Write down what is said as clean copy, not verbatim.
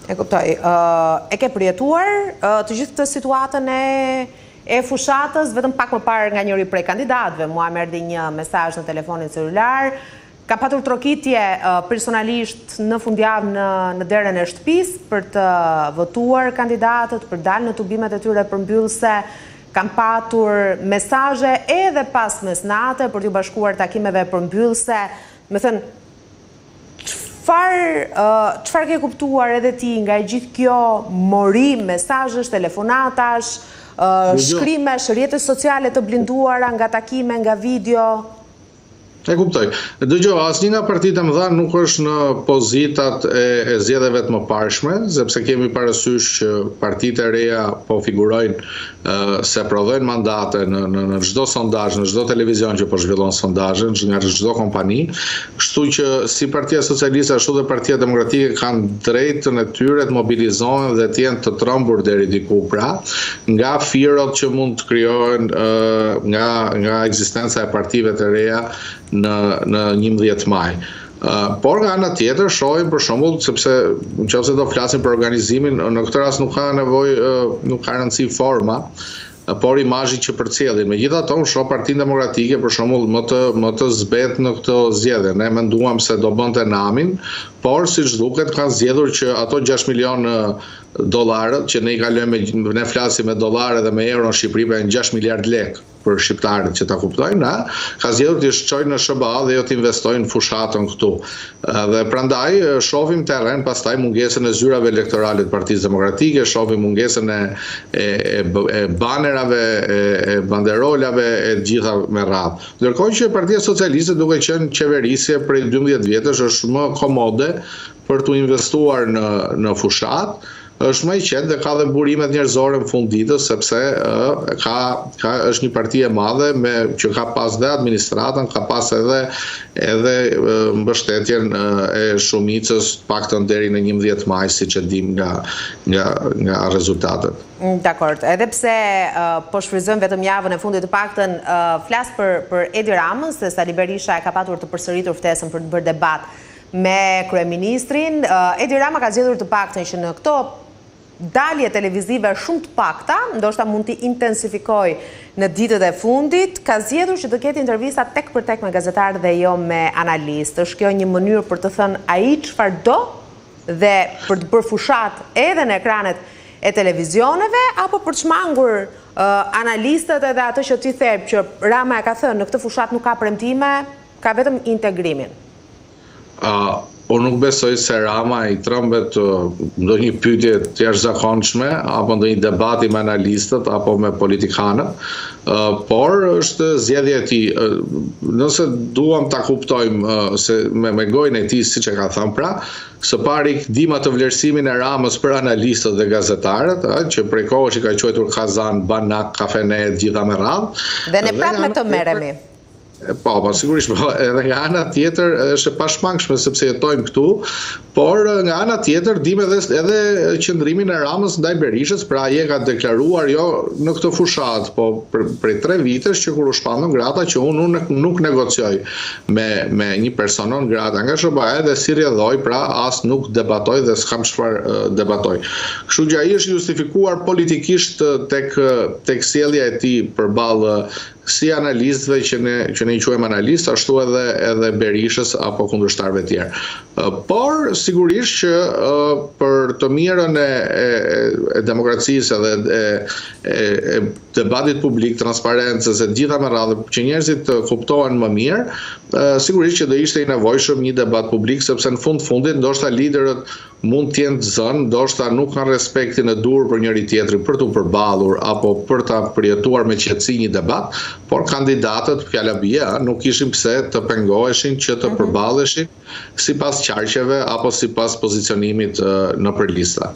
E kuptoj. E ke përjetuar të gjithë të situatën e fushatës, vetëm pak më parë nga njëri prej kandidatëve, mua më erdhi një mesazh në telefonin celular. Ka patur trokitje personalisht në fundjavë në derën e shtëpisë për të votuar kandidatët, për dalë në tubimet e tyre përmbyllëse. Kam patur mesazhe edhe pas mesnate për t'ju bashkuar takimeve përmbyllëse. Me thënë, çfarë ke kuptuar edhe ti nga gjithë kjo mori, mesazhesh, telefonatash, shkrimesh, rrjetet sociale të blinduara nga takime, nga video? E kuptoj. Dëgjoj, asnjë nga partitë e mëdha nuk është në pozitat e zgjedhjeve të mëparshme, sepse kemi parasysh që partitë e reja po figurojnë se prodhojnë mandate në çdo sondazh, në çdo televizion që po zhvillon sondazhe, nga çdo kompani, kështu që si Partia Socialiste ashtu dhe Partia Demokratike kanë drejtën e tyre të mobilizohen dhe të jenë të trembur deri diku pra, nga firot që mund të krijohen nga ekzistenca e partive të reja në 11 maj. Por nga ana tjetër shohim për shembull, sepse nëse do flasim për organizimin, në këtë rast nuk ka nevojë, nuk ka rëndësi forma, por imazhi që përcjellin. Megjithatë, unë shoh Partinë Demokratike për shembull më të zbet në këtë zgjedhje. Ne menduam se do bënte namin, por siç duket kanë zgjedhur që ato 6 milion dollarët që ne i kalojmë, ne flasim me dollarë dhe me euro në Shqipëri, pra 6 miliard lekë për shqiptarët që ta kuptojnë, ka zgjedhur të shkojnë në SBA dhe jo të investojnë fushatën këtu. Dhe prandaj shohim terren pastaj mungesën e zyrave elektorale të Partisë Demokratike, shohim mungesën e banerave, e banderolave, e gjitha me radhë. Ndërkohë që Partia Socialiste, duke qenë qeverisje prej 12 vjetësh, është më komode për të investuar në fushat, është më i qetë dhe ka dhe burimet njerëzore në fund ditës, sepse është një parti e madhe që ka pas dhe administratën, ka pas edhe mbështetjen e shumicës paktën deri në 11 maj, siç e dim nga rezultatet. Dakord, edhe pse po shfryzojmë vetëm javën e fundit të paktën, flas për Edi Ramën, se Sali Berisha e ka patur të përsëritur ftesën për të bërë debat me kryeministrin. Edi Rama ka zgjedhur të paktën që në këto dalje televizive shumë të pakta, ndoshta mund t'i intensifikoj në ditët e fundit, ka zgjedhur që të ketë intervista tek për tek me gazetarë dhe jo me analistë. Është kjo një mënyrë për të thënë ai çfarë do dhe për të bërë fushat edhe në ekranet e televizioneve, apo për të shmangur analistët edhe atë që ti the që Rama e ka thënë në këtë fushat nuk ka premtime, ka vetëm integrimin? Unë nuk besoj se Rama i trembet ndonjë pyetje të jashtëzakonshme apo ndonjë debati me analistët apo me politikanët, por është zgjedhja e tij. Nëse duam ta kuptojmë se me gojën e tij, siç e ka thënë pra, së pari dima të vlerësimin e Ramës për analistët dhe gazetarët, që prej kohësh i ka quajtur Kazan, Banak, Kafene, gjitha me radhë. Dhe ne prapë me të merremi. Po, sigurisht, edhe nga ana tjetër është e pashmangshme sepse jetojmë këtu, por nga ana tjetër dim edhe qëndrimin e Ramës ndaj Berishës, pra ai e ka deklaruar jo në këtë fushat, po prej 3 vitesh që kur u shpandon grata që unë nuk negocioj me një person non grata nga SBA dhe si rrjedhoj, pra as nuk debatoj dhe s'kam çfarë debatoj. Kështu që ai është justifikuar politikisht tek sjellja e tij përballë si analistëve që ne i quajmë analistë, ashtu edhe Berishës apo kundërshtarëve tjerë. Por sigurisht që për të mirën e demokracisë edhe e debatit publik, transparencës e gjitha me radhë, që njerëzit kuptohen më mirë, sigurisht që do ishte i nevojshëm një debat publik, sepse në fundit ndoshta liderët mund të jenë të zënë, ndoshta nuk kanë respektin e dur për njëri tjetrin për t'u përballur apo për ta përjetuar me qetësi një debat, por kandidatët, fjala bie, nuk kishin pse të pengoheshin që të përballeshin sipas qarqeve apo sipas pozicionimit nëpër lista.